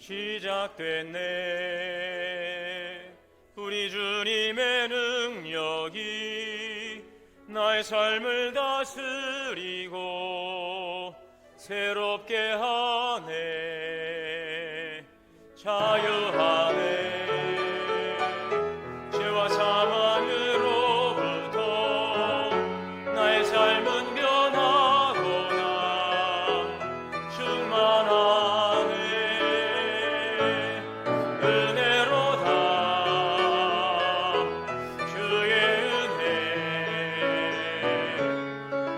시작됐네. 우리 주님의 능력이 나의 삶을 다스리고 새롭게 하네. 자유하네. 죄와 사망으로부터 나의 삶은 변하거나 충만하네. 은혜로다. 주의 은혜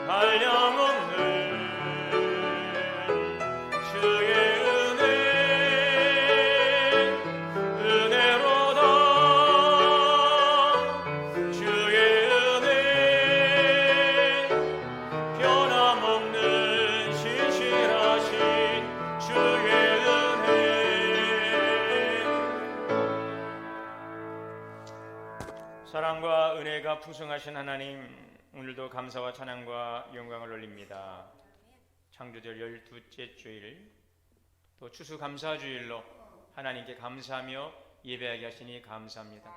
한량없는 주의 은혜 은혜로다. 주의 은혜 변함없는 신실하신 주의 은혜. 사랑과 은혜가 풍성하신 하나님, 오늘도 감사와 찬양과 영광을 올립니다. 창조절 12째 주일, 또 추수감사주일로 하나님께 감사하며 예배하게 하시니 감사합니다.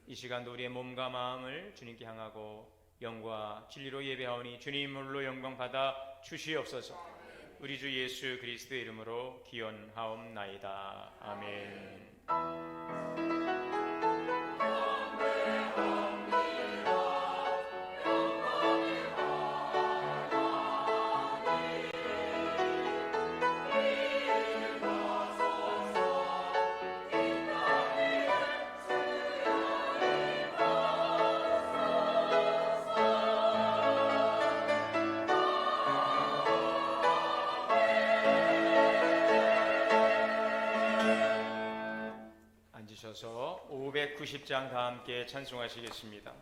이 시간도 우리의 몸과 마음을 주님께 향하고 영과 진리로 예배하오니 주님 홀로 영광 받아 주시옵소서. 우리 주 예수 그리스도의 이름으로 기원하옵나이다. 아멘. 앉으셔서 590장 다 함께 찬송하시겠습니다.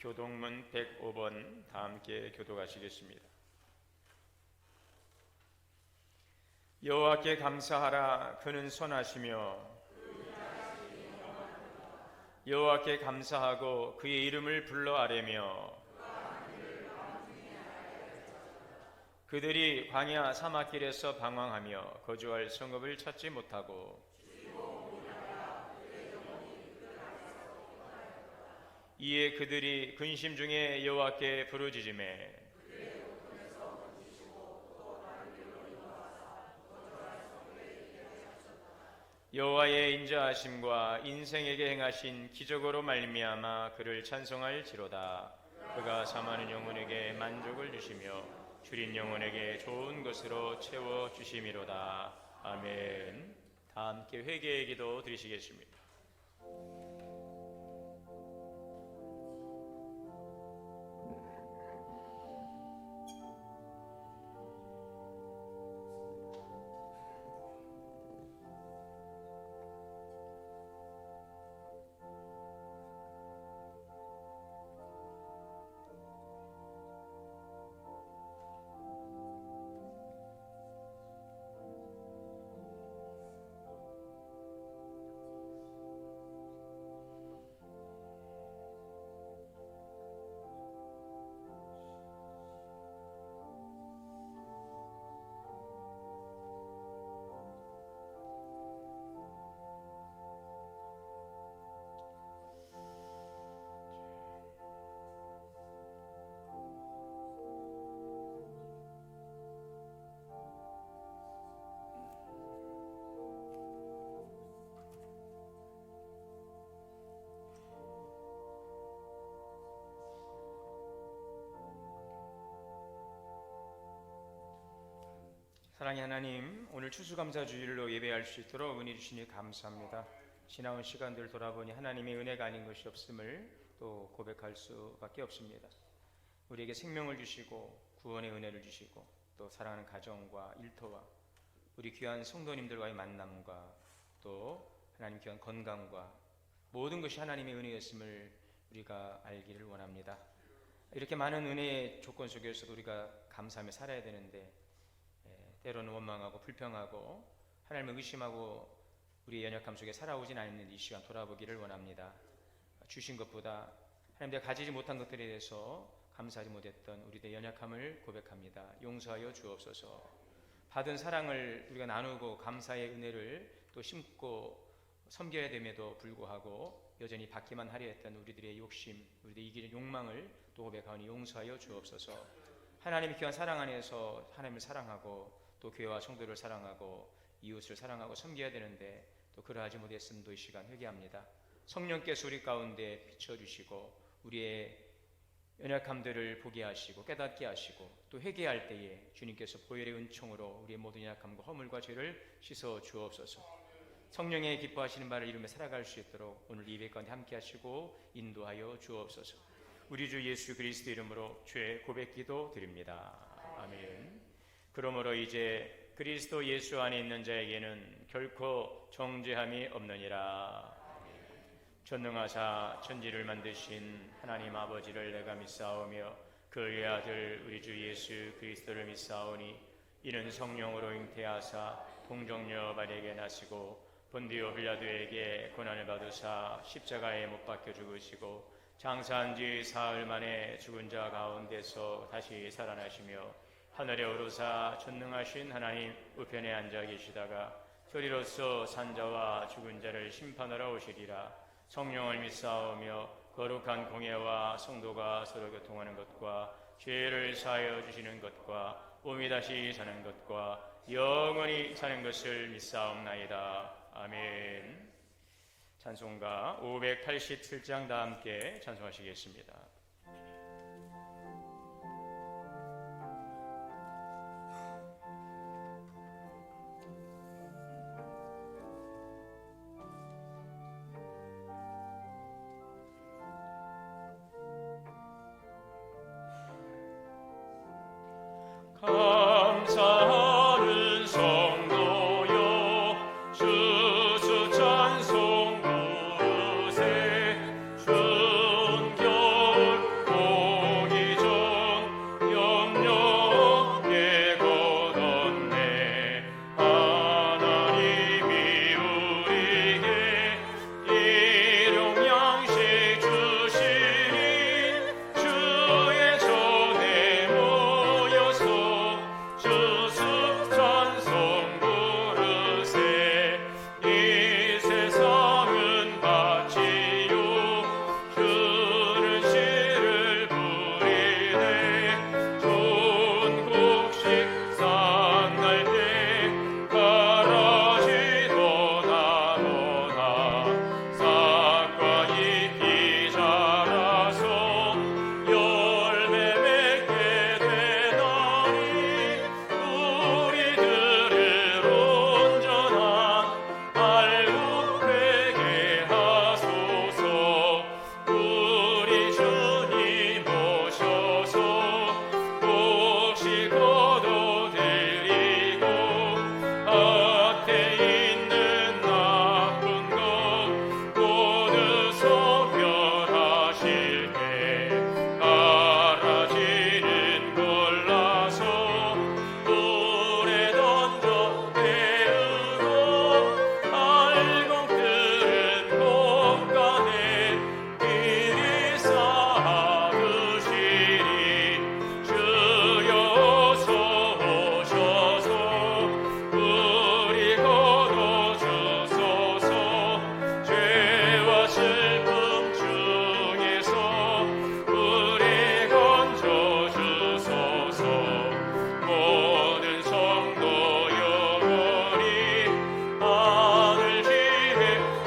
교동문 105번 다 함께 교독하시겠습니다. 여호와께 감사하라. 그는 선하시며 여호와께 감사하고 그의 이름을 불러 아뢰며 그들이 광야 사막길에서 방황하며 거주할 성읍을 찾지 못하고 이에 그들이 근심 중에 여호와께 부르짖으매 여호와의 인자하심과 인생에게 행하신 기적으로 말미암아 그를 찬송할지로다. 그가 사망하는 영혼에게 만족을 주시며 줄인 영혼에게 좋은 것으로 채워 주심이로다. 아멘. 다 함께 회개의 기도 드리시겠습니다. 사랑의 하나님, 오늘 추수감사주일로 예배할 수 있도록 은혜 주시니 감사합니다. 지나온 시간들 돌아보니 하나님의 은혜가 아닌 것이 없음을 또 고백할 수밖에 없습니다. 우리에게 생명을 주시고 구원의 은혜를 주시고 또 사랑하는 가정과 일터와 우리 귀한 성도님들과의 만남과 또 하나님 귀한 건강과 모든 것이 하나님의 은혜였음을 우리가 알기를 원합니다. 이렇게 많은 은혜의 조건 속에서도 우리가 감사하며 살아야 되는데 때로는 원망하고 불평하고 하나님을 의심하고 우리의 연약함 속에 살아오진 않는 이 시간 돌아보기를 원합니다. 주신 것보다 하나님 내가 가지지 못한 것들에 대해서 감사하지 못했던 우리의 연약함을 고백합니다. 용서하여 주옵소서. 받은 사랑을 우리가 나누고 감사의 은혜를 또 심고 섬겨야 됨에도 불구하고 여전히 받기만 하려 했던 우리들의 욕심, 우리들의 이기는 욕망을 또 고백하오니 용서하여 주옵소서. 하나님의 귀한 사랑 안에서 하나님을 사랑하고 또 교회와 성도를 사랑하고 이웃을 사랑하고 섬겨야 되는데 또 그러하지 못했음도 이 시간 회개합니다. 성령께서 우리 가운데 비춰주시고 우리의 연약함들을 보게 하시고 깨닫게 하시고 또 회개할 때에 주님께서 보혈의 은총으로 우리의 모든 연약함과 허물과 죄를 씻어 주옵소서. 성령의 기뻐하시는 바를 이루며 살아갈 수 있도록 오늘 이 예배 가운데 함께 하시고 인도하여 주옵소서. 우리 주 예수 그리스도 이름으로 죄 고백 기도 드립니다. 아멘. 그러므로 이제 그리스도 예수 안에 있는 자에게는 결코 정죄함이 없느니라. 전능하사 천지를 만드신 하나님 아버지를 내가 믿사오며 그의 아들 우리 주 예수 그리스도를 믿사오니 이는 성령으로 잉태하사 동정녀 마리아에게 나시고 본디오 빌라도에게 고난을 받으사 십자가에 못 박혀 죽으시고 장사한 지 사흘 만에 죽은 자 가운데서 다시 살아나시며 하늘에 오르사 전능하신 하나님 우편에 앉아 계시다가 저리로서 산자와 죽은 자를 심판하러 오시리라. 성령을 믿사오며 거룩한 공예와 성도가 서로 교통하는 것과 죄를 사하여 주시는 것과 몸이 다시 사는 것과 영원히 사는 것을 믿사옵나이다. 아멘. 찬송가 587장 다 함께 찬송하시겠습니다. 감사하는 성도여 주수 찬송 부르세. 순결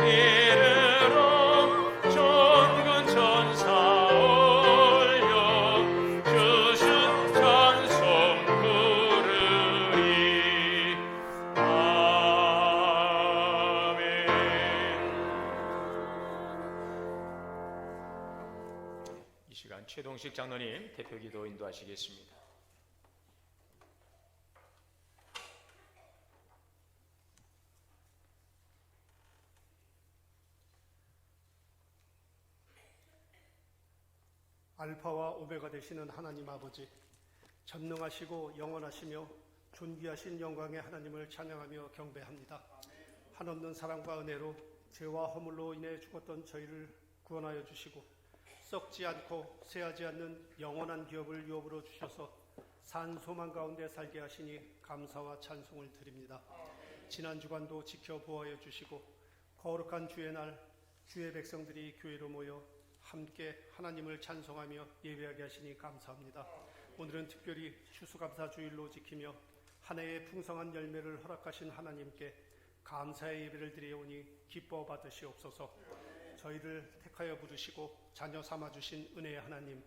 이르러 전군 천사 올려 주신 찬송 부르리. 아멘. 이 시간 최동식 장로님 대표기도 인도하시겠습니다. 알파와 오메가 되시는 하나님 아버지, 전능하시고 영원하시며 존귀하신 영광의 하나님을 찬양하며 경배합니다. 한없는 사랑과 은혜로 죄와 허물로 인해 죽었던 저희를 구원하여 주시고 썩지 않고 쇠하지 않는 영원한 기업을 유업으로 주셔서 산 소망 가운데 살게 하시니 감사와 찬송을 드립니다. 지난 주간도 지켜 보호하여 주시고 거룩한 주의 날 주의 백성들이 교회로 모여 함께 하나님을 찬송하며 예배하게 하시니 감사합니다. 오늘은 특별히 추수감사주일로 지키며 한 해의 풍성한 열매를 허락하신 하나님께 감사의 예배를 드리오니 기뻐 받으시옵소서. 저희를 택하여 부르시고 자녀 삼아주신 은혜의 하나님,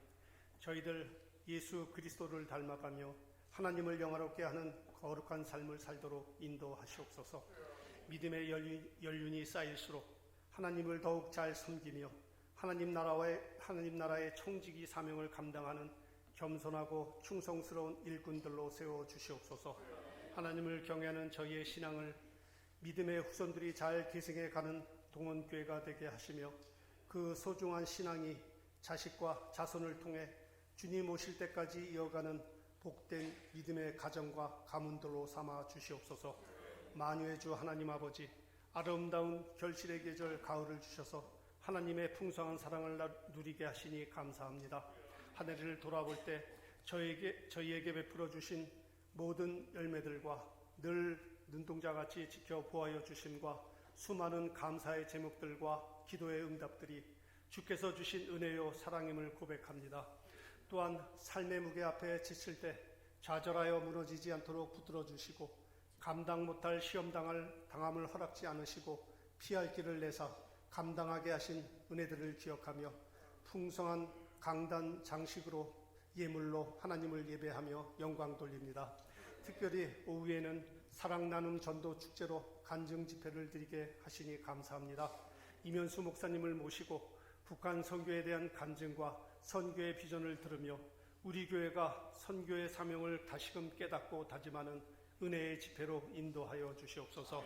저희들 예수 그리스도를 닮아가며 하나님을 영화롭게 하는 거룩한 삶을 살도록 인도하시옵소서. 믿음의 연륜이 쌓일수록 하나님을 더욱 잘 섬기며 하나님 나라의 청지기 사명을 감당하는 겸손하고 충성스러운 일꾼들로 세워 주시옵소서. 하나님을 경외하는 저희의 신앙을 믿음의 후손들이 잘 계승해 가는 동원교회가 되게 하시며 그 소중한 신앙이 자식과 자손을 통해 주님 오실 때까지 이어가는 복된 믿음의 가정과 가문들로 삼아 주시옵소서. 만유의 주 하나님 아버지, 아름다운 결실의 계절 가을을 주셔서 하나님의 풍성한 사랑을 누리게 하시니 감사합니다. 한 해를 돌아볼 때 저희에게 베풀어 주신 모든 열매들과 늘 눈동자같이 지켜 보호하여 주심과 수많은 감사의 제목들과 기도의 응답들이 주께서 주신 은혜요 사랑임을 고백합니다. 또한 삶의 무게 앞에 지칠 때 좌절하여 무너지지 않도록 붙들어 주시고 감당 못할 당함을 허락지 않으시고 피할 길을 내사 감당하게 하신 은혜들을 기억하며 풍성한 강단 장식으로 예물로 하나님을 예배하며 영광 돌립니다. 특별히 오후에는 사랑 나눔 전도 축제로 간증 집회를 드리게 하시니 감사합니다. 이면수 목사님을 모시고 북한 선교에 대한 간증과 선교의 비전을 들으며 우리 교회가 선교의 사명을 다시금 깨닫고 다짐하는 은혜의 집회로 인도하여 주시옵소서.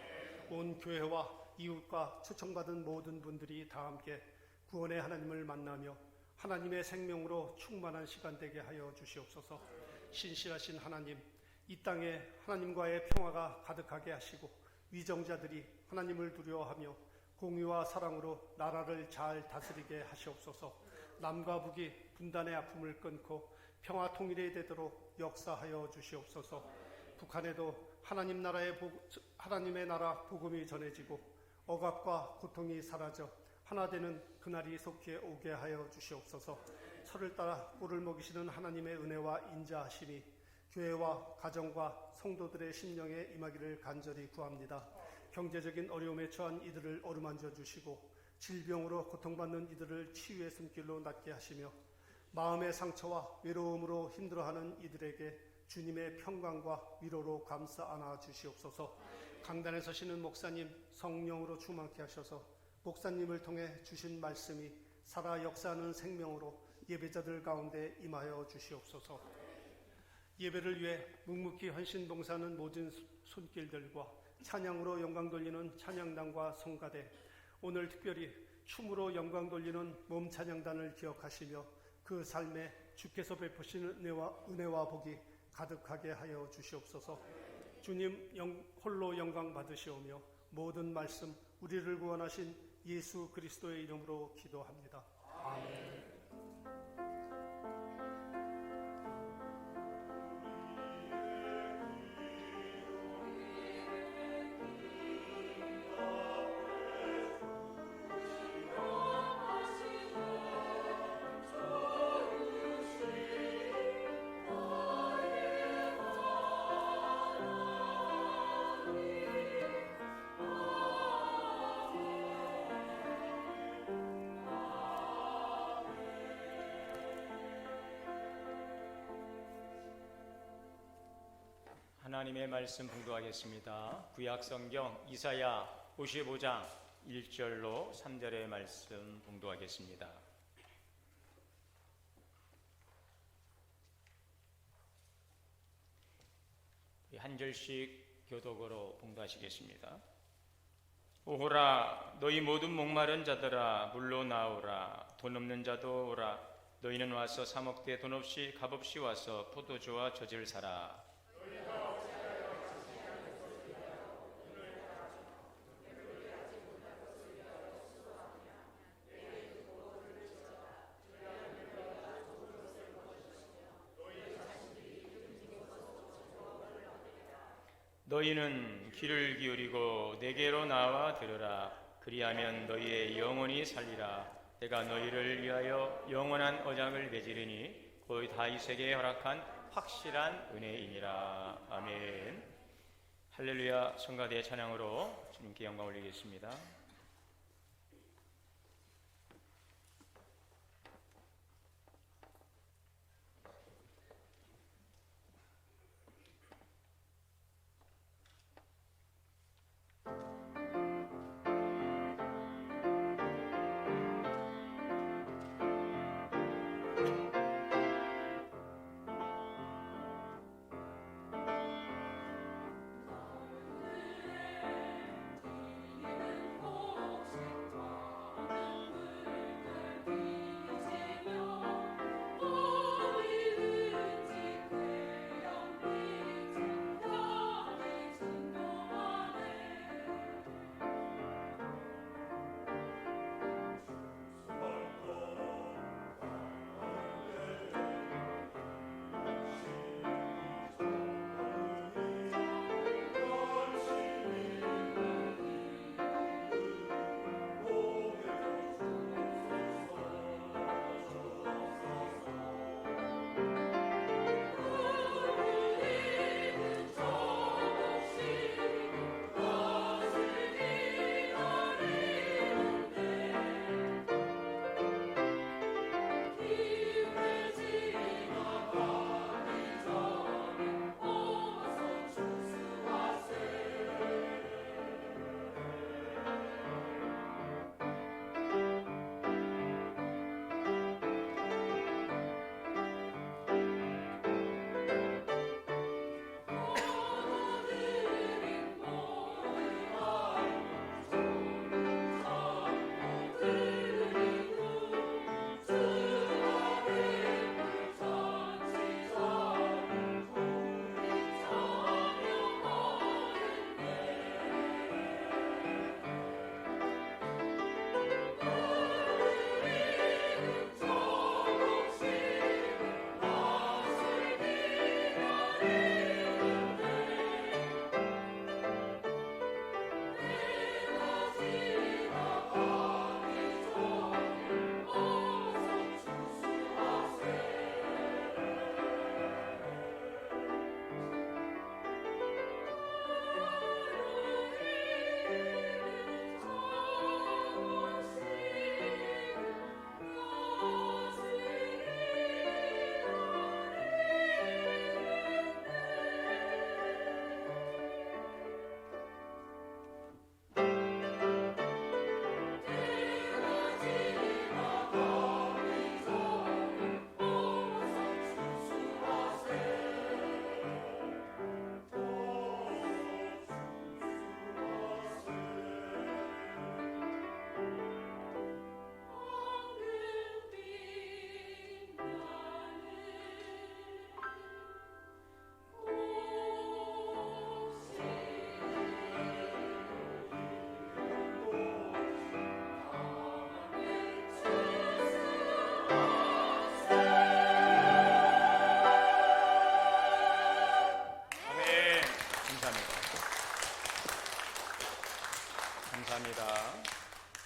온 교회와 이웃과 초청받은 모든 분들이 다 함께 구원의 하나님을 만나며 하나님의 생명으로 충만한 시간 되게 하여 주시옵소서. 신실하신 하나님, 이 땅에 하나님과의 평화가 가득하게 하시고 위정자들이 하나님을 두려워하며 공의와 사랑으로 나라를 잘 다스리게 하시옵소서. 남과 북이 분단의 아픔을 끊고 평화 통일이 되도록 역사하여 주시옵소서. 북한에도 하나님의 나라 복음이 전해지고 억압과 고통이 사라져 하나 되는 그날이 속히 오게 하여 주시옵소서. 철을 따라 꿀을 먹이시는 하나님의 은혜와 인자하심이 교회와 가정과 성도들의 심령에 임하기를 간절히 구합니다. 경제적인 어려움에 처한 이들을 어루만져 주시고 질병으로 고통받는 이들을 치유의 손길로 낫게 하시며 마음의 상처와 외로움으로 힘들어하는 이들에게 주님의 평강과 위로로 감싸 안아 주시옵소서. 강단에 서시는 목사님 성령으로 충만케 하셔서 목사님을 통해 주신 말씀이 살아 역사하는 생명으로 예배자들 가운데 임하여 주시옵소서. 예배를 위해 묵묵히 헌신 봉사하는 모든 손길들과 찬양으로 영광 돌리는 찬양단과 성가대, 오늘 특별히 춤으로 영광 돌리는 몸 찬양단을 기억하시며 그 삶에 주께서 베푸시는 은혜와 복이 가득하게 하여 주시옵소서. 주님 홀로 영광 받으시오며 모든 말씀 우리를 구원하신 예수 그리스도의 이름으로 기도합니다. 아멘. 하나님의 말씀 봉독하겠습니다. 구약 성경 이사야 55장 1절로 3절의 말씀 봉독하겠습니다. 한 절씩 교독으로 봉독하시겠습니다. 오호라, 너희 모든 목마른 자들아 물로 나오라. 돈 없는 자도 오라. 너희는 와서 사 먹되 돈 없이 값없이 와서 포도주와 젖을 사라. 너희는 귀를 기울이고 내게로 나와 들으라. 그리하면 너희의 영혼이 살리라. 내가 너희를 위하여 영원한 언약을 맺으리니 곧 다윗에게 허락한 확실한 은혜이니라. 아멘. 할렐루야. 성가대의 찬양으로 주님께 영광 올리겠습니다.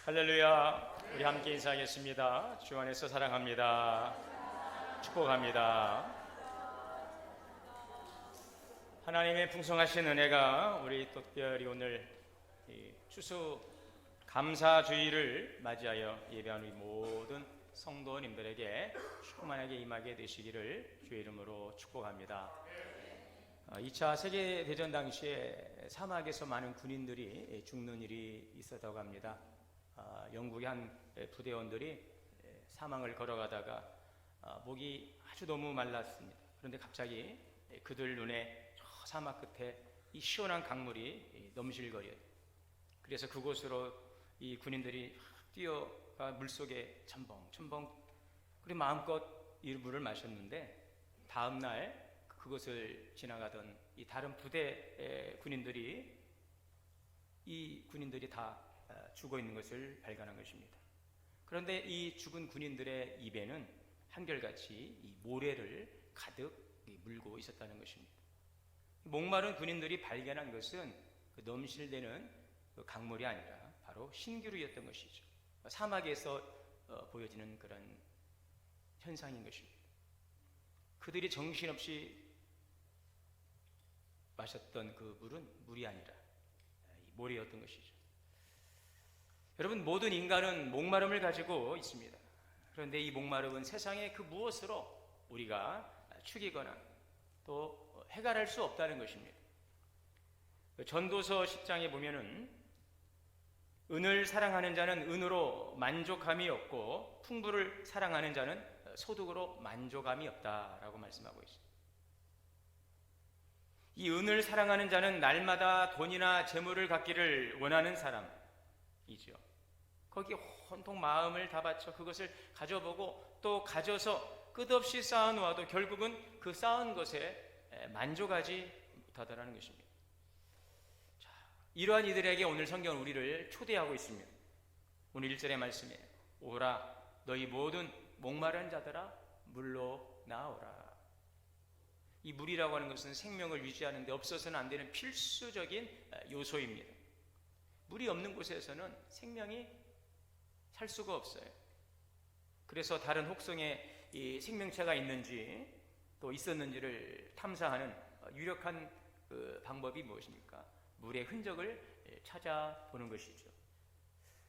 할렐루야. 우리 함께 인사하겠습니다. 주 안에서 사랑합니다. 축복합니다. 하나님의 풍성하신 은혜가 우리 특별히 오늘 추수 감사주의를 맞이하여 예배하는 우리 모든 성도님들에게 충만하게 임하게 되시기를 주의 이름으로 축복합니다. 2차 세계대전 당시에 사막에서 많은 군인들이 죽는 일이 있었다고 합니다. 영국의 한 부대원들이 사망을 걸어가다가 목이 아주 너무 말랐습니다. 그런데 갑자기 그들 눈에 저 사막 끝에 이 시원한 강물이 넘실거려요. 그래서 그곳으로 이 군인들이 뛰어가 물속에 첨벙첨벙 그리고 마음껏 이 물을 마셨는데 다음 날 그것을 지나가던 이 다른 부대 군인들이 이 군인들이 다 죽어 있는 것을 발견한 것입니다. 그런데 이 죽은 군인들의 입에는 한결같이 이 모래를 가득 물고 있었다는 것입니다. 목마른 군인들이 발견한 것은 그 넘실대는 그 강물이 아니라 바로 신기루였던 것이죠. 사막에서 보여지는 그런 현상인 것입니다. 그들이 정신없이 마셨던 그 물은 물이 아니라 모래였던 것이죠. 여러분, 모든 인간은 목마름을 가지고 있습니다. 그런데 이 목마름은 세상의 그 무엇으로 우리가 죽이거나 또 해결할 수 없다는 것입니다. 전도서 10장에 보면은 은을 사랑하는 자는 은으로 만족함이 없고 풍부를 사랑하는 자는 소득으로 만족함이 없다라고 말씀하고 있습니다. 이 은을 사랑하는 자는 날마다 돈이나 재물을 갖기를 원하는 사람이죠. 거기에 온통 마음을 다 바쳐 그것을 가져보고 또 가져서 끝없이 쌓아놓아도 결국은 그 쌓은 것에 만족하지 못하더라는 것입니다. 자, 이러한 이들에게 오늘 성경은 우리를 초대하고 있습니다. 오늘 1절의 말씀에 오라 너희 모든 목마른 자들아 물로 나오라. 이 물이라고 하는 것은 생명을 유지하는 데 없어서는 안 되는 필수적인 요소입니다. 물이 없는 곳에서는 생명이 살 수가 없어요. 그래서 다른 혹성에 이 생명체가 있는지 또 있었는지를 탐사하는 유력한 그 방법이 무엇입니까? 물의 흔적을 찾아보는 것이죠.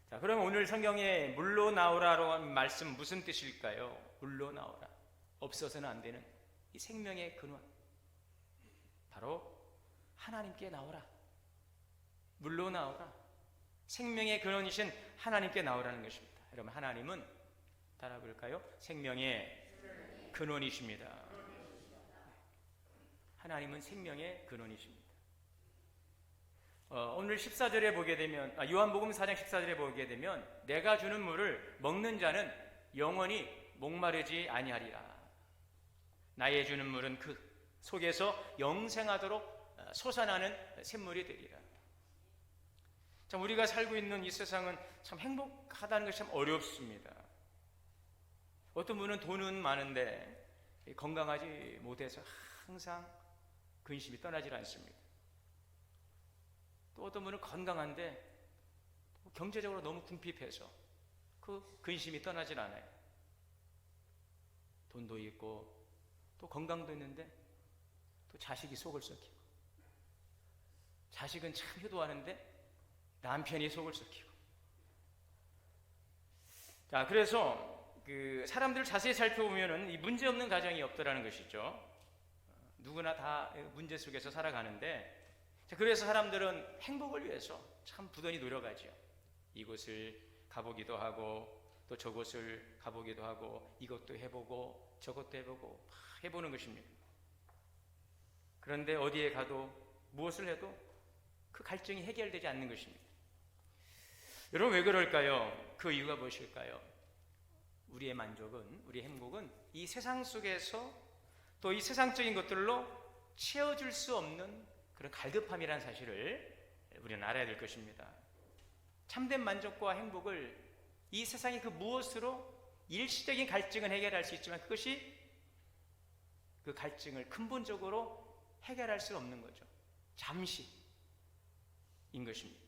자, 그럼 오늘 성경에 물로 나오라라고 하는 말씀 무슨 뜻일까요? 물로 나오라. 없어서는 안 되는 이 생명의 근원, 바로 하나님께 나오라. 물로 나오라. 생명의 근원이신 하나님께 나오라는 것입니다. 여러분, 하나님은 따라 볼까요? 생명의 근원이십니다. 하나님은 생명의 근원이십니다. 오늘 14절에 보게 되면 요한복음 4장 14절에 보게 되면 내가 주는 물을 먹는 자는 영원히 목마르지 아니하리라. 나의 주는 물은 그 속에서 영생하도록 솟아나는 샘물이 되리라. 참 우리가 살고 있는 이 세상은 참 행복하다는 것이 참 어렵습니다. 어떤 분은 돈은 많은데 건강하지 못해서 항상 근심이 떠나질 않습니다. 또 어떤 분은 건강한데 경제적으로 너무 궁핍해서 그 근심이 떠나질 않아요. 돈도 있고 또 건강도 있는데 또 자식이 속을 썩히고, 자식은 참 효도하는데 남편이 속을 썩히고. 자, 그래서 그 사람들을 자세히 살펴보면은 이 문제 없는 가정이 없더라는 것이죠. 누구나 다 문제 속에서 살아가는데, 자, 그래서 사람들은 행복을 위해서 참 부단히 노력하죠. 이곳을 가보기도 하고 또 저곳을 가보기도 하고 이것도 해보고 저것도 해보고 막 해보는 것입니다. 그런데 어디에 가도 무엇을 해도 그 갈증이 해결되지 않는 것입니다. 여러분, 왜 그럴까요? 그 이유가 무엇일까요? 우리의 만족은, 우리의 행복은 이 세상 속에서 또 이 세상적인 것들로 채워줄 수 없는 그런 갈급함이라는 사실을 우리는 알아야 될 것입니다. 참된 만족과 행복을 이 세상의 그 무엇으로 일시적인 갈증은 해결할 수 있지만 그것이 그 갈증을 근본적으로 해결할 수 없는 거죠. 잠시인 것입니다.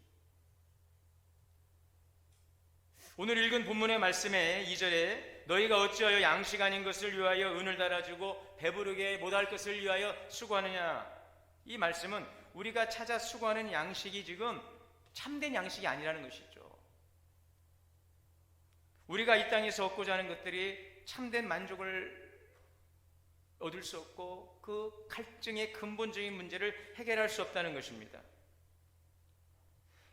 오늘 읽은 본문의 말씀에 2절에 너희가 어찌하여 양식 아닌 것을 위하여 은을 달아주고 배부르게 못할 것을 위하여 수고하느냐. 이 말씀은 우리가 찾아 수고하는 양식이 지금 참된 양식이 아니라는 것이죠. 우리가 이 땅에서 얻고자 하는 것들이 참된 만족을 얻을 수 없고 그 갈증의 근본적인 문제를 해결할 수 없다는 것입니다.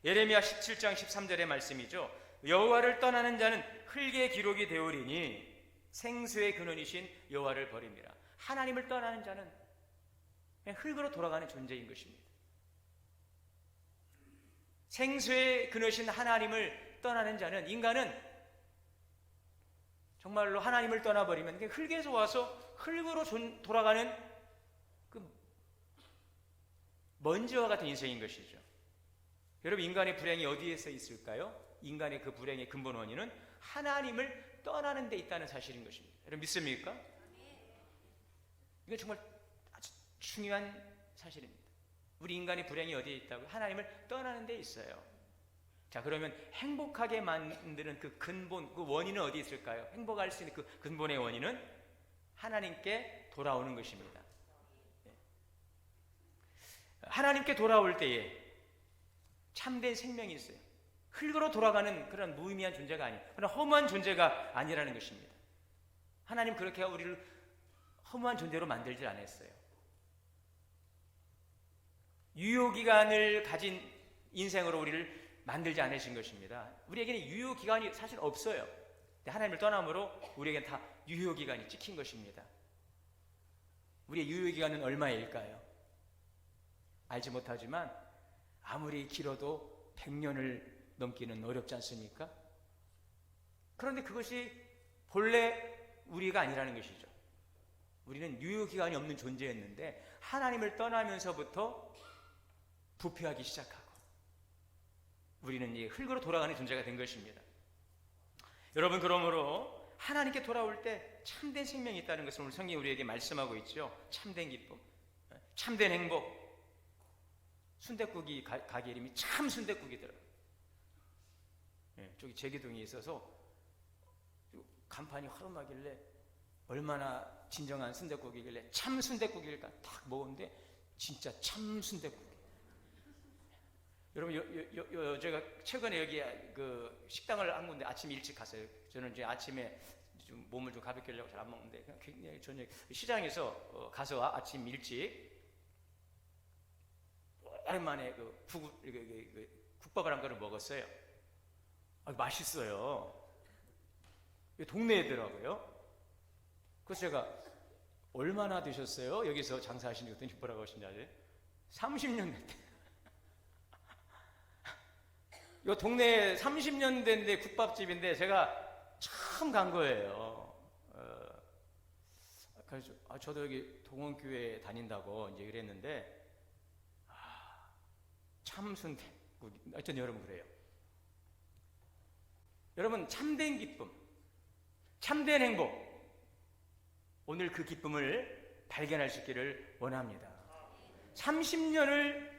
예레미야 17장 13절의 말씀이죠. 여호와를 떠나는 자는 흙의 기록이 되오리니 생수의 근원이신 여호와를 버립니다. 하나님을 떠나는 자는 그냥 흙으로 돌아가는 존재인 것입니다. 생수의 근원이신 하나님을 떠나는 자는, 인간은 정말로 하나님을 떠나버리면 흙에서 와서 흙으로 돌아가는 그 먼지와 같은 인생인 것이죠. 여러분, 인간의 불행이 어디에서 있을까요? 인간의 그 불행의 근본 원인은 하나님을 떠나는 데 있다는 사실인 것입니다. 여러분, 믿습니까? 이건 정말 아주 중요한 사실입니다. 우리 인간의 불행이 어디에 있다고요? 하나님을 떠나는 데 있어요. 자, 그러면 행복하게 만드는 그 근본, 그 원인은 어디 있을까요? 행복할 수 있는 그 근본의 원인은 하나님께 돌아오는 것입니다. 하나님께 돌아올 때에 참된 생명이 있어요. 흙으로 돌아가는 그런 무의미한 존재가 아니에요. 그런 허무한 존재가 아니라는 것입니다. 하나님 그렇게 우리를 허무한 존재로 만들지 않았어요. 유효기간을 가진 인생으로 우리를 만들지 않으신 것입니다. 우리에게는 유효기간이 사실 없어요. 근데 하나님을 떠남으로 우리에게는 다 유효기간이 찍힌 것입니다. 우리의 유효기간은 얼마일까요? 알지 못하지만 아무리 길어도 100년을 넘기는 어렵지 않습니까? 그런데 그것이 본래 우리가 아니라는 것이죠. 우리는 유효기간이 없는 존재였는데 하나님을 떠나면서부터 부패하기 시작하고 우리는 이 흙으로 돌아가는 존재가 된 것입니다. 여러분, 그러므로 하나님께 돌아올 때 참된 생명이 있다는 것을 오늘 성경이 우리에게 말씀하고 있죠. 참된 기쁨, 참된 행복. 순댓국이 가게 이름이 참 순댓국이더라고요. 저기 제기동에 있어서 간판이 허름하길래 얼마나 진정한 순댓국이길래 참 순댓국일까 딱 먹었는데 진짜 참 순댓국. 여러분, 제가 최근에 여기 그 식당을 한 군데 아침 일찍 갔어요. 저는 이제 아침에 좀 몸을 좀 가볍게 하려고 잘 안 먹는데 그냥 굉장히 저녁 시장에서 가서 아침 일찍 오랜만에 그 국밥을 한 그릇 먹었어요. 맛있어요. 동네에더라고요. 그래서 제가 얼마나 되셨어요? 여기서 장사하신 지 그랬더니 뭐라고 하시냐지? 30년 됐대. 이 동네에 30년 된데 국밥집인데 제가 처음 간 거예요. 그래서 저도 여기 동원교회 다닌다고 이제 그랬는데 참순대국. 하여튼 여러분 그래요. 여러분, 참된 기쁨, 참된 행복, 오늘 그 기쁨을 발견할 수 있기를 원합니다. 30년을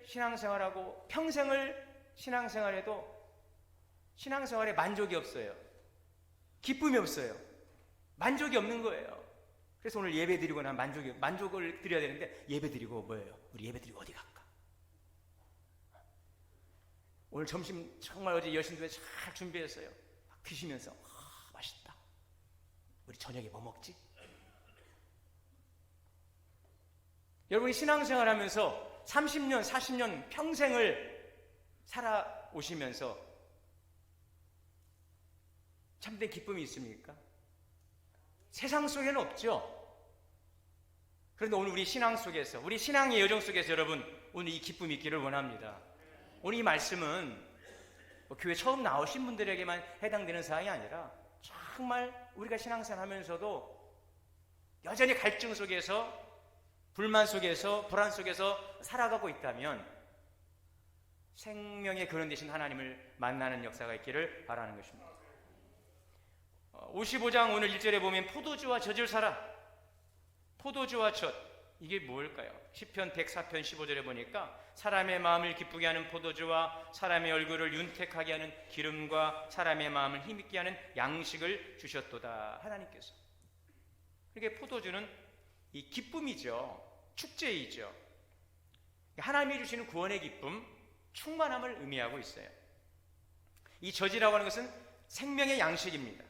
신앙생활하고 평생을 신앙생활해도 신앙생활에 만족이 없어요. 기쁨이 없어요. 만족이 없는 거예요. 그래서 오늘 예배 드리고 난 만족을 드려야 되는데 예배 드리고 뭐예요? 우리 예배 드리고 어디 갈까? 오늘 점심 정말 어제 여신도에 잘 준비했어요. 막 드시면서 맛있다. 우리 저녁에 뭐 먹지? 여러분이 신앙생활 하면서 30년, 40년 평생을 살아오시면서 참된 기쁨이 있습니까? 세상 속에는 없죠. 그런데 오늘 우리 신앙 속에서, 우리 신앙의 여정 속에서 여러분 오늘 이 기쁨이 있기를 원합니다. 오늘 이 말씀은 교회 처음 나오신 분들에게만 해당되는 사항이 아니라 정말 우리가 신앙생활 하면서도 여전히 갈증 속에서, 불만 속에서, 불안 속에서 살아가고 있다면 생명의 근원 되신 하나님을 만나는 역사가 있기를 바라는 것입니다. 55장 오늘 1절에 보면 포도주와 젖을 사라. 포도주와 젖, 이게 뭘까요? 시편 104편 15절에 보니까 사람의 마음을 기쁘게 하는 포도주와 사람의 얼굴을 윤택하게 하는 기름과 사람의 마음을 힘있게 하는 양식을 주셨도다. 하나님께서. 그러니까 포도주는 이 기쁨이죠. 축제이죠. 하나님이 주시는 구원의 기쁨, 충만함을 의미하고 있어요. 이 젖이라고 하는 것은 생명의 양식입니다.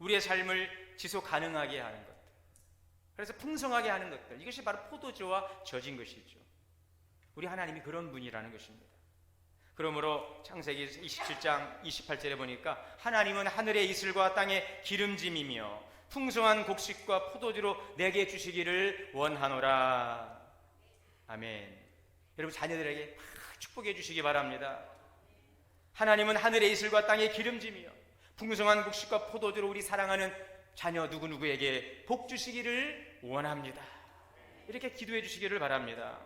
우리의 삶을 지속 가능하게 하는 것들, 그래서 풍성하게 하는 것들, 이것이 바로 포도주와 젖인 것이죠. 우리 하나님이 그런 분이라는 것입니다. 그러므로 창세기 27장 28절에 보니까 하나님은 하늘의 이슬과 땅의 기름짐이며 풍성한 곡식과 포도주로 내게 주시기를 원하노라. 아멘. 여러분 자녀들에게 축복해 주시기 바랍니다. 하나님은 하늘의 이슬과 땅의 기름짐이요 풍성한 곡식과 포도주로 우리 사랑하는 자녀 누구누구에게 복 주시기를 원합니다. 이렇게 기도해 주시기를 바랍니다.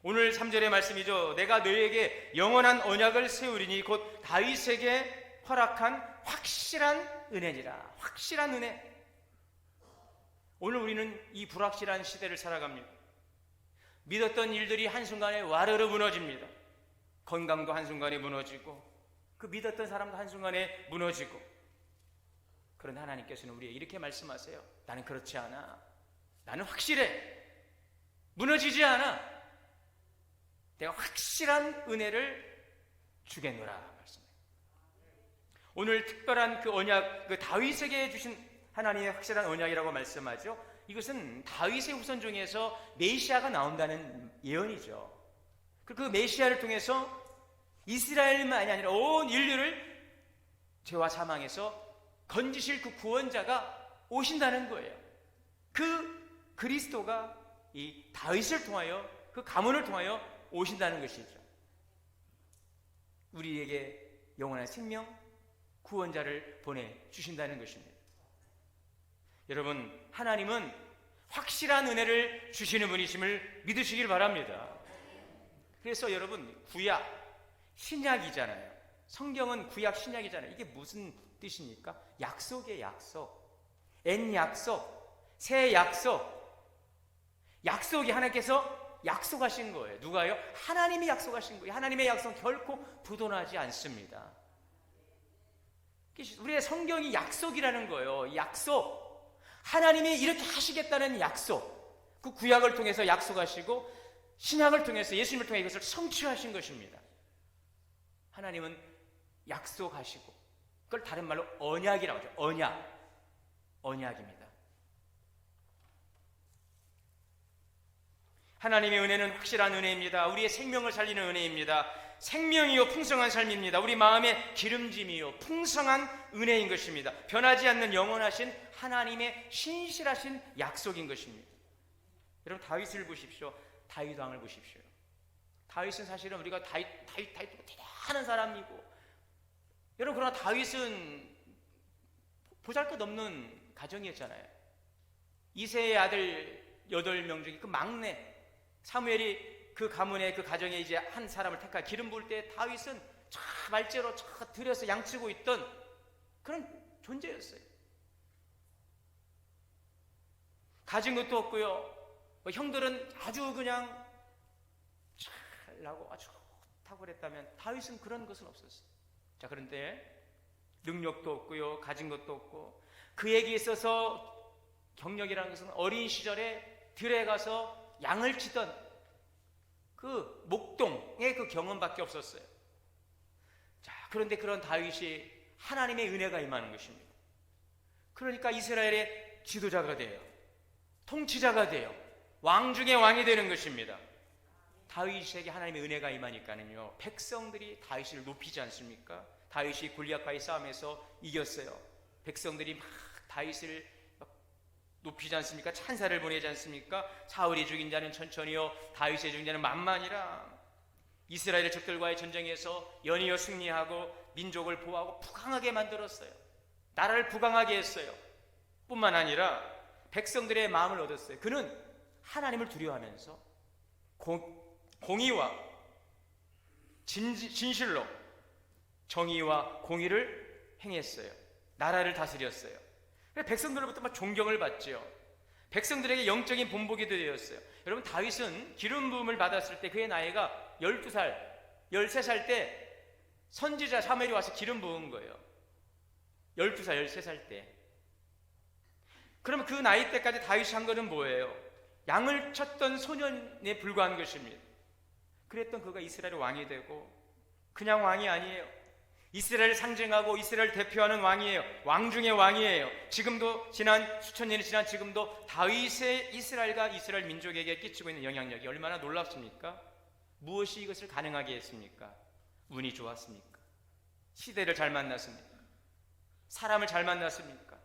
오늘 3절의 말씀이죠. 내가 너에게 영원한 언약을 세우리니 곧 다윗에게 허락한 확실한 은혜니라. 확실한 은혜. 오늘 우리는 이 불확실한 시대를 살아갑니다. 믿었던 일들이 한순간에 와르르 무너집니다. 건강도 한순간에 무너지고 그 믿었던 사람도 한순간에 무너지고. 그런데 하나님께서는 우리에게 이렇게 말씀하세요. 나는 그렇지 않아. 나는 확실해. 무너지지 않아. 내가 확실한 은혜를 주겠노라 말씀해요. 오늘 특별한 그 언약, 그 다윗에게 주신 하나님의 확실한 언약이라고 말씀하죠. 이것은 다윗의 후손 중에서 메시아가 나온다는 예언이죠. 그 메시아를 통해서 이스라엘만이 아니라 온 인류를 죄와 사망에서 건지실 그 구원자가 오신다는 거예요. 그 그리스도가 이 다윗을 통하여, 그 가문을 통하여 오신다는 것이죠. 우리에게 영원한 생명, 구원자를 보내주신다는 것입니다. 여러분, 하나님은 확실한 은혜를 주시는 분이심을 믿으시길 바랍니다. 그래서 여러분, 구약, 신약이잖아요. 성경은 구약, 신약이잖아요. 이게 무슨 뜻입니까? 약속의 약속, 옛 약속, 새 약속. 약속이 하나님께서 약속하신 거예요. 누가요? 하나님이 약속하신 거예요. 하나님의 약속은 결코 부도나지 않습니다. 우리의 성경이 약속이라는 거예요. 약속. 하나님이 이렇게 하시겠다는 약속. 그 구약을 통해서 약속하시고 신약을 통해서 예수님을 통해 이것을 성취하신 것입니다. 하나님은 약속하시고, 그걸 다른 말로 언약이라고 하죠. 언약입니다. 하나님의 은혜는 확실한 은혜입니다. 우리의 생명을 살리는 은혜입니다. 생명이요 풍성한 삶입니다. 우리 마음의 기름짐이요 풍성한 은혜인 것입니다. 변하지 않는 영원하신 하나님의 신실하신 약속인 것입니다. 여러분, 다윗을 보십시오. 다윗 왕을 보십시오. 다윗은 사실은 우리가 다윗 대단한 사람이고, 여러분, 그러나 다윗은 보잘것없는 가정이었잖아요. 이새의 아들 8명 중에 그 막내 사무엘이 그 가문의 그 가정에 이제 한 사람을 택하 기름 부을 때 다윗은 말째로 들여서 양치고 있던 그런 존재였어요. 가진 것도 없고요. 형들은 아주 그냥 잘나고 아주 좋다고 그랬다면 다윗은 그런 것은 없었어요. 자, 그런데 능력도 없고요. 가진 것도 없고, 그에게 있어서 경력이라는 것은 어린 시절에 들에 가서 양을 치던 그 목동의 그 경험밖에 없었어요. 자, 그런데 그런 다윗이 하나님의 은혜가 임하는 것입니다. 그러니까 이스라엘의 지도자가 돼요. 통치자가 돼요. 왕 중에 왕이 되는 것입니다. 다윗에게 하나님의 은혜가 임하니까는요, 백성들이 다윗을 높이지 않습니까? 다윗이 골리앗과의 싸움에서 이겼어요. 백성들이 막 다윗을 높이지 않습니까? 찬사를 보내지 않습니까? 사울이 죽인 자는 천천히요, 다윗의 죽인 자는 만만이라. 이스라엘의 적들과의 전쟁에서 연이어 승리하고 민족을 보호하고 부강하게 만들었어요. 나라를 부강하게 했어요. 뿐만 아니라 백성들의 마음을 얻었어요. 그는 하나님을 두려워하면서 공의와 진실로 정의와 공의를 행했어요. 나라를 다스렸어요. 백성들로부터 막 존경을 받죠. 백성들에게 영적인 본보기도 되었어요. 여러분, 다윗은 기름 부음을 받았을 때 그의 나이가 12살, 13살 때 선지자 사무엘이 와서 기름 부은 거예요. 12살, 13살 때. 그러면 그 나이 때까지 다윗이 한 거는 뭐예요? 양을 쳤던 소년에 불과한 것입니다. 그랬던 그가 이스라엘의 왕이 되고, 그냥 왕이 아니에요. 이스라엘을 상징하고 이스라엘을 대표하는 왕이에요. 왕 중의 왕이에요. 지금도 지난 수천 년이 지난 지금도 다윗의 이스라엘과 이스라엘 민족에게 끼치고 있는 영향력이 얼마나 놀랍습니까? 무엇이 이것을 가능하게 했습니까? 운이 좋았습니까? 시대를 잘 만났습니까? 사람을 잘 만났습니까?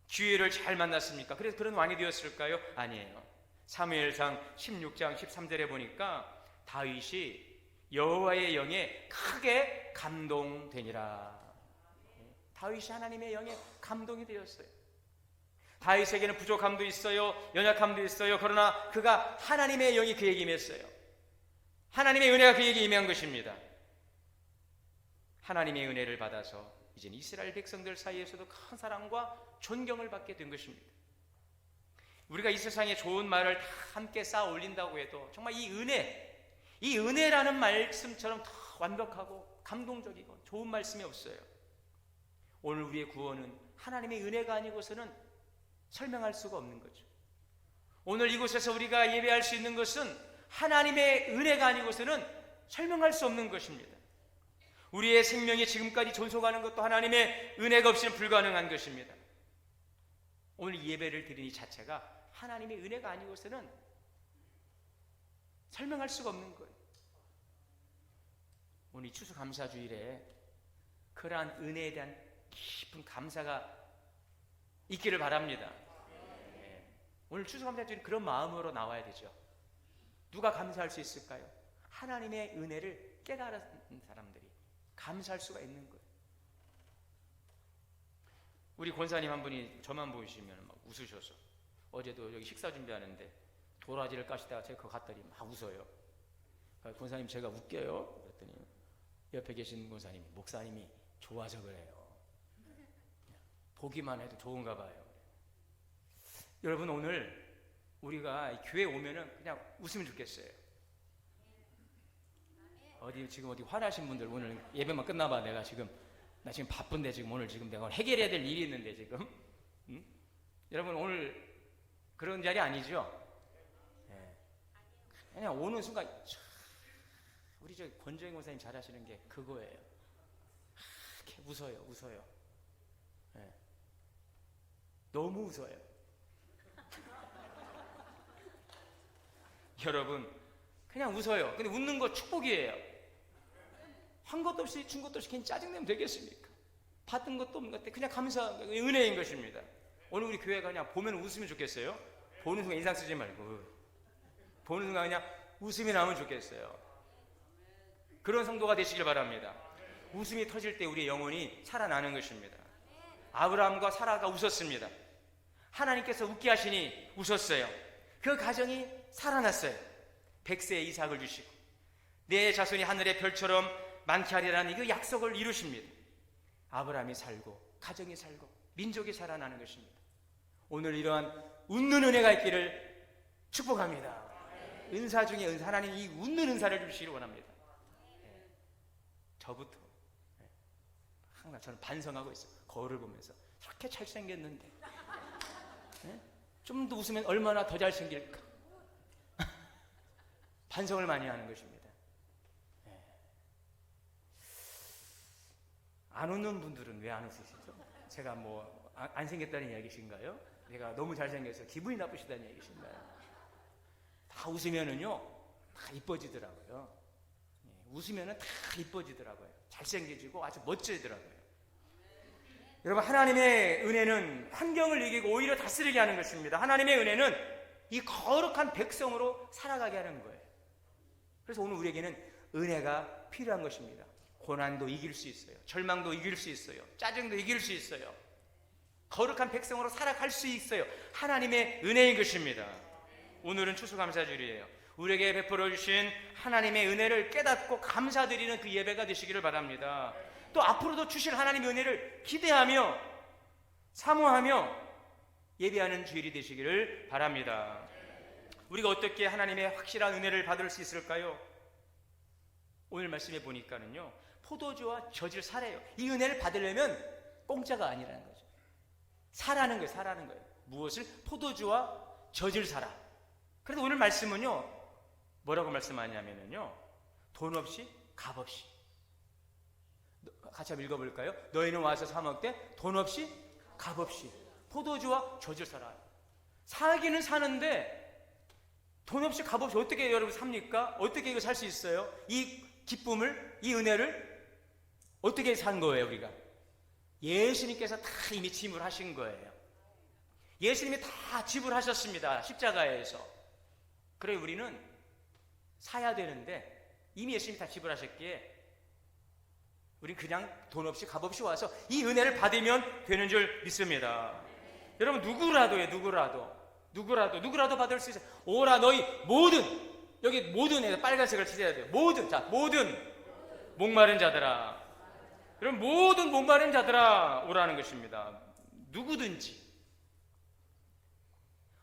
기회를 잘 만났습니까? 그래서 그런 왕이 되었을까요? 아니에요. 사무엘상 16장 13절에 보니까 다윗이 여호와의 영에 크게 감동되니라. 다윗이 하나님의 영에 감동이 되었어요. 다윗에게는 부족함도 있어요, 연약함도 있어요. 그러나 그가 하나님의 영이 그에게 임했어요. 하나님의 은혜가 그에게 임한 것입니다. 하나님의 은혜를 받아서 이제는 이스라엘 백성들 사이에서도 큰 사랑과 존경을 받게 된 것입니다. 우리가 이 세상에 좋은 말을 다 함께 쌓아 올린다고 해도 정말 이 은혜라는 말씀처럼 더 완벽하고 감동적이고 좋은 말씀이 없어요. 오늘 우리의 구원은 하나님의 은혜가 아니고서는 설명할 수가 없는 거죠. 오늘 이곳에서 우리가 예배할 수 있는 것은 하나님의 은혜가 아니고서는 설명할 수 없는 것입니다. 우리의 생명이 지금까지 존속하는 것도 하나님의 은혜가 없이는 불가능한 것입니다. 오늘 예배를 드리는 이 자체가 하나님의 은혜가 아니고서는 설명할 수가 없는 거예요. 오늘 이 추수감사주일에 그러한 은혜에 대한 깊은 감사가 있기를 바랍니다. 오늘 추수감사주일 그런 마음으로 나와야 되죠. 누가 감사할 수 있을까요? 하나님의 은혜를 깨달은 사람들이 감사할 수가 있는 거예요. 우리 권사님 한 분이 저만 보시면 막 웃으셔서 어제도 여기 식사 준비하는데 도라지를 까시다가 제가 그거 갔더니 막 웃어요. 권사님 제가 웃겨요? 그랬더니 옆에 계신 권사님이 목사님이 좋아서 그래요. 보기만 해도 좋은가 봐요. 여러분 오늘 우리가 교회 오면은 그냥 웃으면 좋겠어요. 지금 어디 화나신 분들 오늘 예배만 끝나봐. 나 지금 바쁜데 지금 오늘 지금 내가 해결해야 될 일이 있는데 지금 응? 여러분 오늘 그런 자리 아니죠? 네. 그냥 오는 순간 우리 저 권정희 권사님 잘하시는 게 그거예요. 이렇게 웃어요. 네. 너무 웃어요. 여러분 그냥 웃어요. 근데 웃는 거 축복이에요. 한 것도 없이 준 것도 없이 그냥 짜증내면 되겠습니까? 받은 것도 없는 것 같아. 그냥 감사한 은혜인 것입니다. 오늘 우리 교회가 그냥 보면 웃으면 좋겠어요. 보는 순간 인상 쓰지 말고 보는 순간 그냥 웃음이 나오면 좋겠어요. 그런 성도가 되시길 바랍니다. 웃음이 터질 때 우리의 영혼이 살아나는 것입니다. 아브라함과 사라가 웃었습니다. 하나님께서 웃게 하시니 웃었어요. 그 가정이 살아났어요. 100세에 이삭을 주시고 내 자손이 하늘의 별처럼 많게 하리라는 그 약속을 이루십니다. 아브라함이 살고 가정이 살고 민족이 살아나는 것입니다. 오늘 이러한 웃는 은혜가 있기를 축복합니다. 은사 중에 은사, 하나님 이 웃는 은사를 주시기를 원합니다. 저부터 항상 저는 반성하고 있어요. 거울을 보면서 저렇게 잘생겼는데 좀 더 웃으면 얼마나 더 잘생길까. 반성을 많이 하는 것입니다. 안 웃는 분들은 왜 안 웃으시죠? 제가 뭐 안 생겼다는 이야기신가요? 내가 너무 잘생겨서 기분이 나쁘시다는 얘기신가요? 다 웃으면은요 다 이뻐지더라고요. 웃으면은 다 이뻐지더라고요. 잘생겨지고 아주 멋지더라고요. 여러분 하나님의 은혜는 환경을 이기고 오히려 다스리게 하는 것입니다. 하나님의 은혜는 이 거룩한 백성으로 살아가게 하는 거예요. 그래서 오늘 우리에게는 은혜가 필요한 것입니다. 고난도 이길 수 있어요. 절망도 이길 수 있어요. 짜증도 이길 수 있어요. 거룩한 백성으로 살아갈 수 있어요. 하나님의 은혜인 것입니다. 오늘은 추수감사주일이에요. 우리에게 베풀어 주신 하나님의 은혜를 깨닫고 감사드리는 그 예배가 되시기를 바랍니다. 또 앞으로도 주실 하나님의 은혜를 기대하며 사모하며 예배하는 주일이 되시기를 바랍니다. 우리가 어떻게 하나님의 확실한 은혜를 받을 수 있을까요? 오늘 말씀해 보니까는요 포도주와 젖을 사래요. 이 은혜를 받으려면 공짜가 아니라는 거죠. 사라는 거예요. 무엇을? 포도주와 젖을 사라. 그래서 오늘 말씀은요 뭐라고 말씀하냐면요 돈 없이 값없이. 같이 한번 읽어볼까요? 너희는 와서 사 먹되 돈 없이 값없이 포도주와 젖을 사라. 사기는 사는데 돈 없이 값없이 어떻게 여러분 삽니까? 어떻게 이거 살 수 있어요? 이 기쁨을, 이 은혜를 어떻게 산 거예요, 우리가? 예수님께서 다 이미 지불하신 거예요. 예수님이 다 지불하셨습니다, 십자가에서. 그래 우리는 사야 되는데 이미 예수님이 다 지불하셨기에 우린 그냥 돈 없이 값없이 와서 이 은혜를 받으면 되는 줄 믿습니다. 여러분 누구라도 받을 수 있어요. 오라 너희 모든, 여기 모든에 빨간색을 칠해야 돼요. 모든 목마른 자들아. 여러분 모든 목마른 자들아 오라는 것입니다. 누구든지.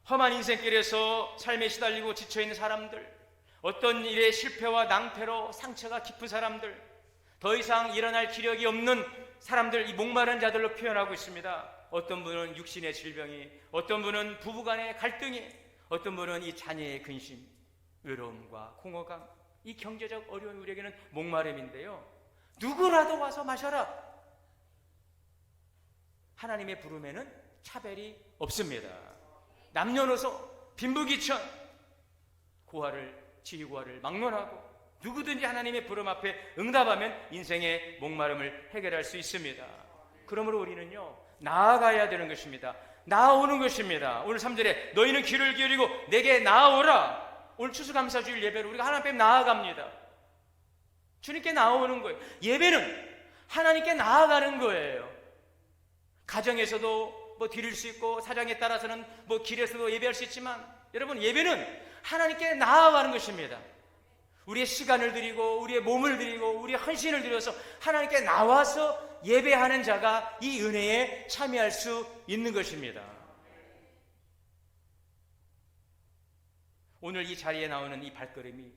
험한 인생길에서 삶에 시달리고 지쳐있는 사람들, 어떤 일의 실패와 낭패로 상처가 깊은 사람들, 더 이상 일어날 기력이 없는 사람들, 이 목마른 자들로 표현하고 있습니다. 어떤 분은 육신의 질병이, 어떤 분은 부부간의 갈등이, 어떤 분은 이 자녀의 근심, 외로움과 공허감, 이 경제적 어려운 우리에게는 목마름인데요. 누구라도 와서 마셔라. 하나님의 부름에는 차별이 없습니다. 남녀노소, 빈부귀천, 지휘고하를 막론하고 누구든지 하나님의 부름 앞에 응답하면 인생의 목마름을 해결할 수 있습니다. 그러므로 우리는요, 나아가야 되는 것입니다. 나아오는 것입니다. 오늘 3절에 너희는 귀를 기울이고 내게 나아오라. 오늘 추수감사주일 예배로 우리가 하나님 앞에 나아갑니다. 주님께 나아오는 거예요. 예배는 하나님께 나아가는 거예요. 가정에서도 뭐 드릴 수 있고, 사정에 따라서는 뭐 길에서도 예배할 수 있지만, 여러분 예배는 하나님께 나아가는 것입니다. 우리의 시간을 드리고 우리의 몸을 드리고 우리의 헌신을 드려서 하나님께 나와서 예배하는 자가 이 은혜에 참여할 수 있는 것입니다. 오늘 이 자리에 나오는 이 발걸음이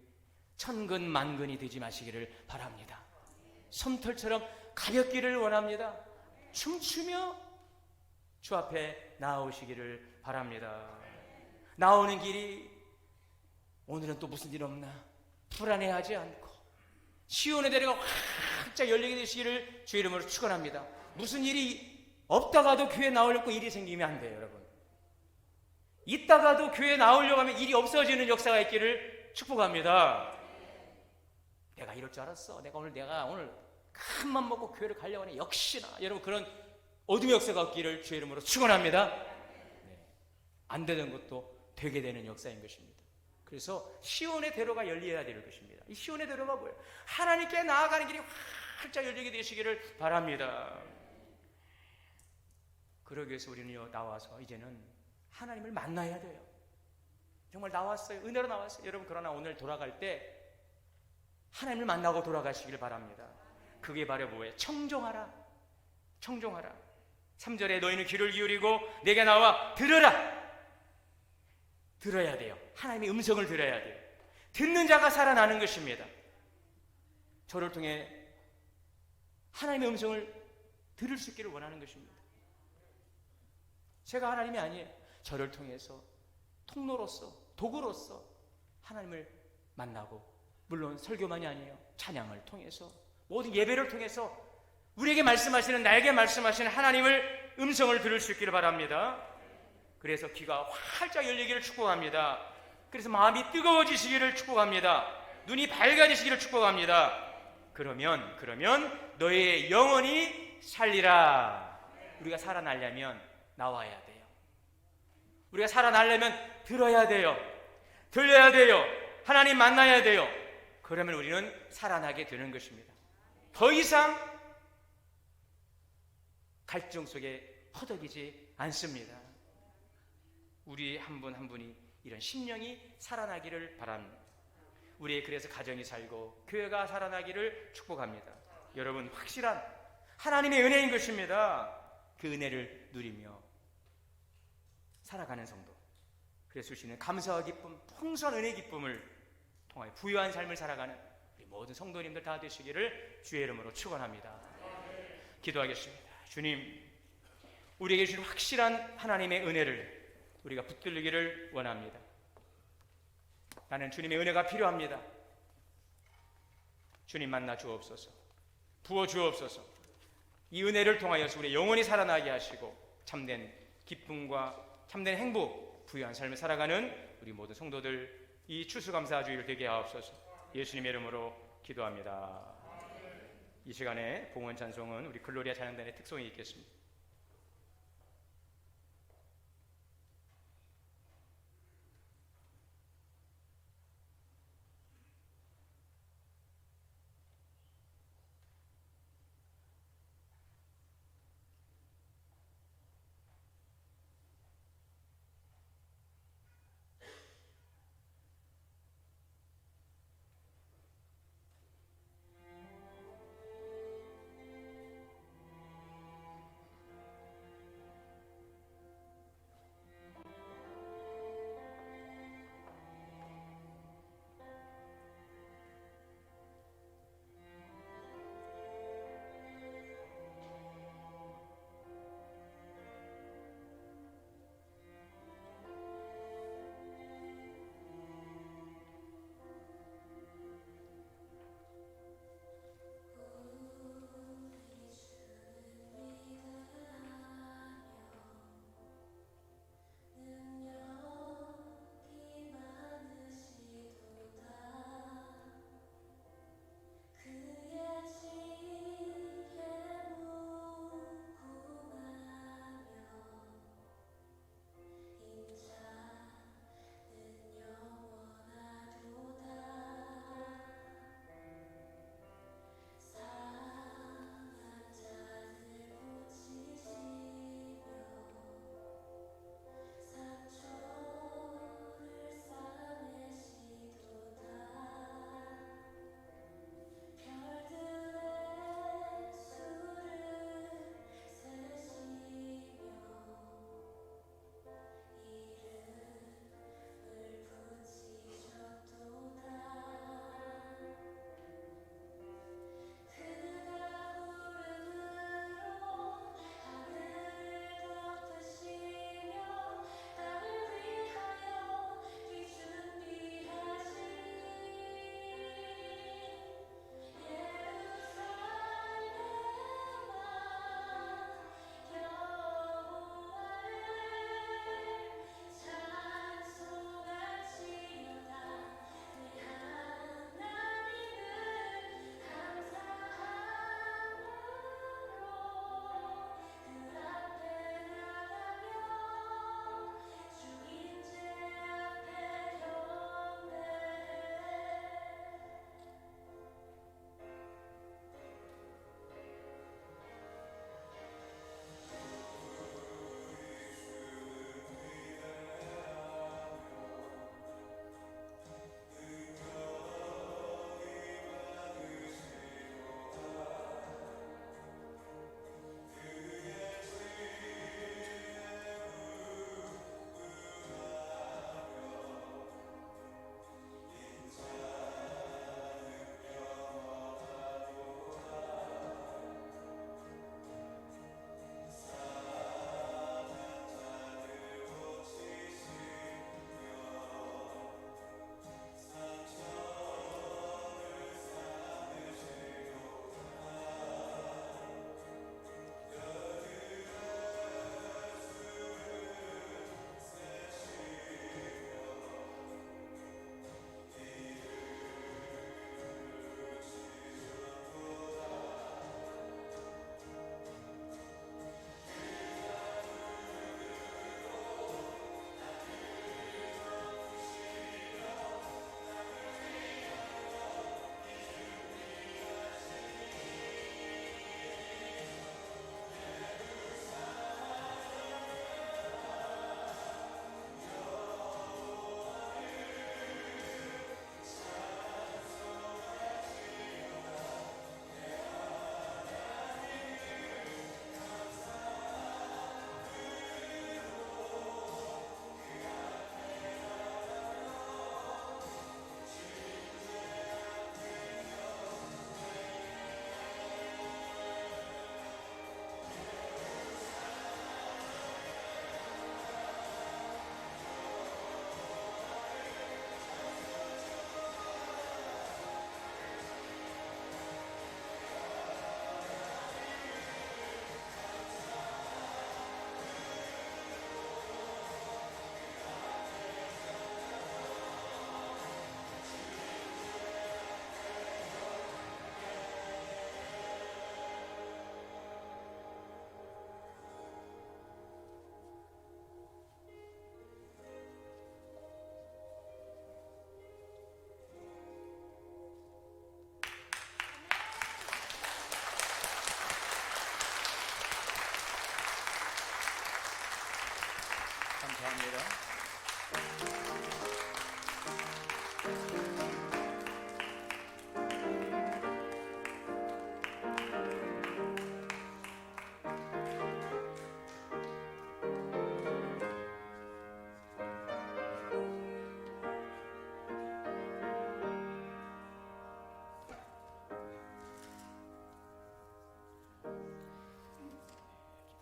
천근만근이 되지 마시기를 바랍니다. 솜털처럼 가볍기를 원합니다. 춤추며 주 앞에 나오시기를 바랍니다. 나오는 길이 오늘은 또 무슨 일 없나 불안해하지 않고 시온의 대로가 활짝 열리게 되시기를 주의 이름으로 축원합니다. 무슨 일이 없다가도 교회 나오려고 일이 생기면 안 돼요, 여러분. 있다가도 교회 나오려고 하면 일이 없어지는 역사가 있기를 축복합니다. 내가 이럴 줄 알았어. 내가 오늘 큰맘 먹고 교회를 가려고 하네. 역시나 여러분 그런 어둠의 역사가 없기를 주의 이름으로 축원합니다. 네. 안 되는 것도 되게 되는 역사인 것입니다. 그래서 시온의 대로가 열려야 될 것입니다. 이 시온의 대로가 뭐예요? 하나님께 나아가는 길이 활짝 열리게 되시기를 바랍니다. 그러기 위해서 우리는요, 나와서 이제는 하나님을 만나야 돼요. 정말 나왔어요. 은혜로 나왔어요. 여러분, 그러나 오늘 돌아갈 때 하나님을 만나고 돌아가시기를 바랍니다. 그게 바로 뭐예요? 청종하라. 3절에 너희는 귀를 기울이고 내게 나와 들으라. 들어야 돼요. 하나님의 음성을 들어야 돼요. 듣는 자가 살아나는 것입니다. 저를 통해 하나님의 음성을 들을 수 있기를 원하는 것입니다. 제가 하나님이 아니에요. 저를 통해서 통로로서, 도구로서 하나님을 만나고, 물론 설교만이 아니에요. 찬양을 통해서, 모든 예배를 통해서 우리에게 말씀하시는, 나에게 말씀하시는 하나님을 음성을 들을 수 있기를 바랍니다. 그래서 귀가 활짝 열리기를 축복합니다. 그래서 마음이 뜨거워지시기를 축복합니다. 눈이 밝아지시기를 축복합니다. 그러면 너의 영혼이 살리라. 우리가 살아나려면 나와야 돼요. 우리가 살아나려면 들어야 돼요. 들려야 돼요. 하나님 만나야 돼요. 그러면 우리는 살아나게 되는 것입니다. 더 이상 갈증 속에 허덕이지 않습니다. 우리 한 분 한 분이 이런 심령이 살아나기를 바랍니다. 우리의 그래서 가정이 살고 교회가 살아나기를 축복합니다. 여러분, 확실한 하나님의 은혜인 것입니다. 그 은혜를 누리며 살아가는 성도, 그래서 주시는 감사와 기쁨, 풍성한 은혜 기쁨을 통하여 부유한 삶을 살아가는 우리 모든 성도님들 다 되시기를 주의 이름으로 축원합니다. 기도하겠습니다. 주님, 우리에게 주신 확실한 하나님의 은혜를 우리가 붙들리기를 원합니다. 나는 주님의 은혜가 필요합니다. 주님 만나 주옵소서. 부어 주옵소서. 이 은혜를 통하여서 우리 영원히 살아나게 하시고 참된 기쁨과 참된 행복 부유한 삶을 살아가는 우리 모든 성도들 이 추수감사주일 되게 하옵소서. 예수님의 이름으로 기도합니다. 이 시간에 봉헌 찬송은 우리 글로리아 찬양단의 특성이 있겠습니다.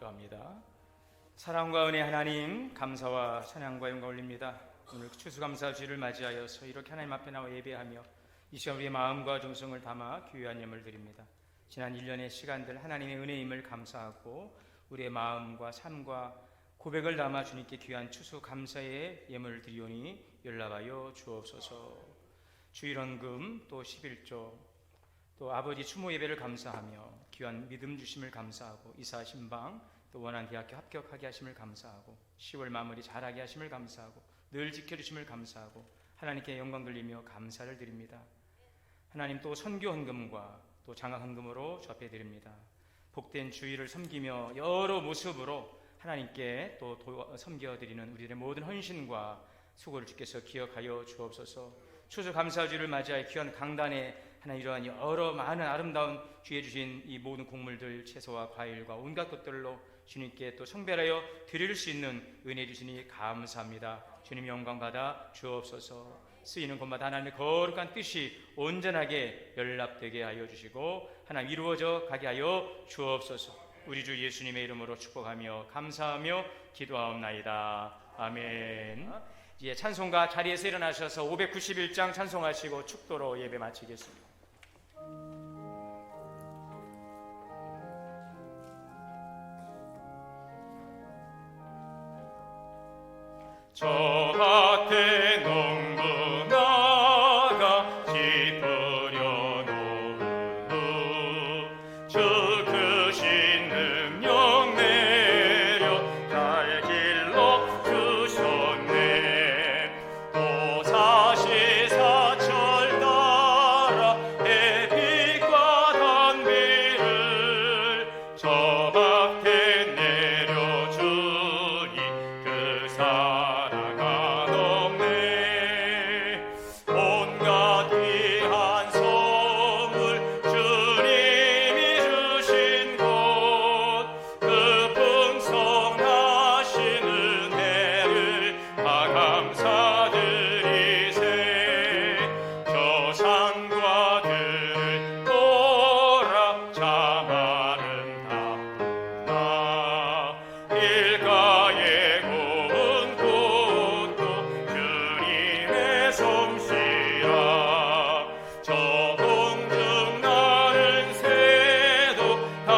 기도합니다. 사랑과 은혜 하나님, 감사와 찬양과 영광 올립니다. 오늘 추수감사주일을 맞이하여서 이렇게 하나님 앞에 나와 예배하며 이 시간 우리의 마음과 정성을 담아 귀한 예물 드립니다. 지난 1년의 시간들 하나님의 은혜임을 감사하고 우리의 마음과 삶과 고백을 담아 주님께 귀한 추수감사의 예물을 드리오니 연락하여 주옵소서. 주일헌금 또 11조 또 아버지 추모 예배를 감사하며 귀한 믿음 주심을 감사하고 이사 신방 또 원안대학교 합격하게 하심을 감사하고 10월 마무리 잘하게 하심을 감사하고 늘 지켜주심을 감사하고 하나님께 영광 돌리며 감사를 드립니다. 하나님 또 선교 헌금과 또 장학 헌금으로 접해드립니다. 복된 주일을 섬기며 여러 모습으로 하나님께 또 섬겨드리는 우리들의 모든 헌신과 수고를 주께서 기억하여 주옵소서. 추수감사주일을 맞이하여 귀한 강단에 하나님 이러한 여러 많은 아름다운 주에 주신 이 모든 곡물들 채소와 과일과 온갖 것들로 주님께 또 성별하여 드릴 수 있는 은혜 주시니 감사합니다. 주님 영광 받아 주옵소서. 쓰이는 곳마다 하나님의 거룩한 뜻이 온전하게 연락되게 하여 주시고 하나님 이루어져 가게 하여 주옵소서. 우리 주 예수님의 이름으로 축복하며 감사하며 기도하옵나이다. 아멘. 이제 찬송가 자리에서 일어나셔서 591장 찬송하시고 축도로 예배 마치겠습니다. 저 밭에 농부 나가 씨 뿌려 놓은 후 주 크신 능력 내려 잘 길러 주셨네. 또 사시사철 따라 햇빛과 단비를 저 밭에 내려주니 그 사랑아 넘네. 온갖 귀한 선물 주님이 주신 곳 그 풍성하신 은혜를 다 감사드리세. 저 산과 들을 보라 참 아름답구나. 일가에 고운 꽃도 주님의 솜씨라. 저 공중 나는 새도 다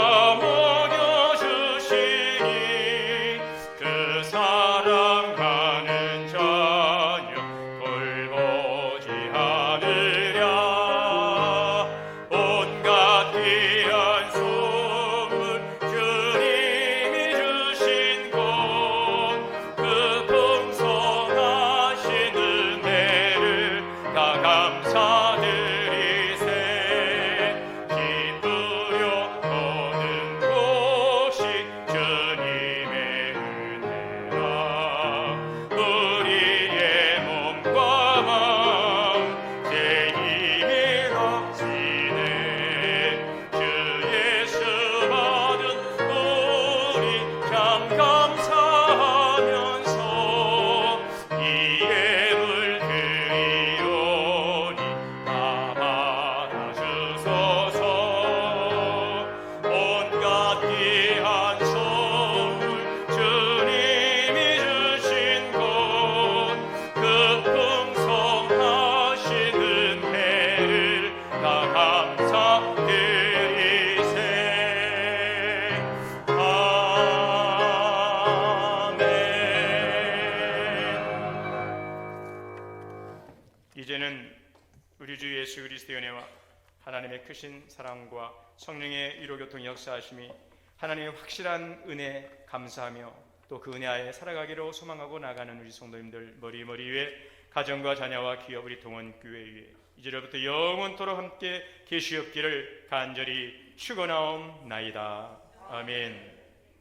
먹여주시니 그 사랑하는 자녀 돌보지 않으랴. 온갖 귀한 선물 주님이 주신 곳 그 풍성하신 은혜를 다 감사드리세. 기쁘려 거는 곳이 주님의 은혜라. 우리의 몸과 마음 제 힘이 넘치네. 주 예수 받은 우리 참 감사하면서 이 예물 드리오니 다 받아주소서. 온갖 귀한 선물 주님이 주신 곳 그 풍성하신 은혜를 다 감사드리세. 아멘. 이제는 우리 주 예수 그리스도의 은혜와 하나님의 크신 사랑과 성령의 위로교통 역사하심이 하나님의 확실한 은혜 감사하며 또 그 은혜 하에 살아가기로 소망하고 나가는 우리 성도님들 머리 위에 가정과 자녀와 기업 우리 동원교회 위에 이제로부터 영원토록 함께 계시옵기를 간절히 축원하옵나이다. 아멘.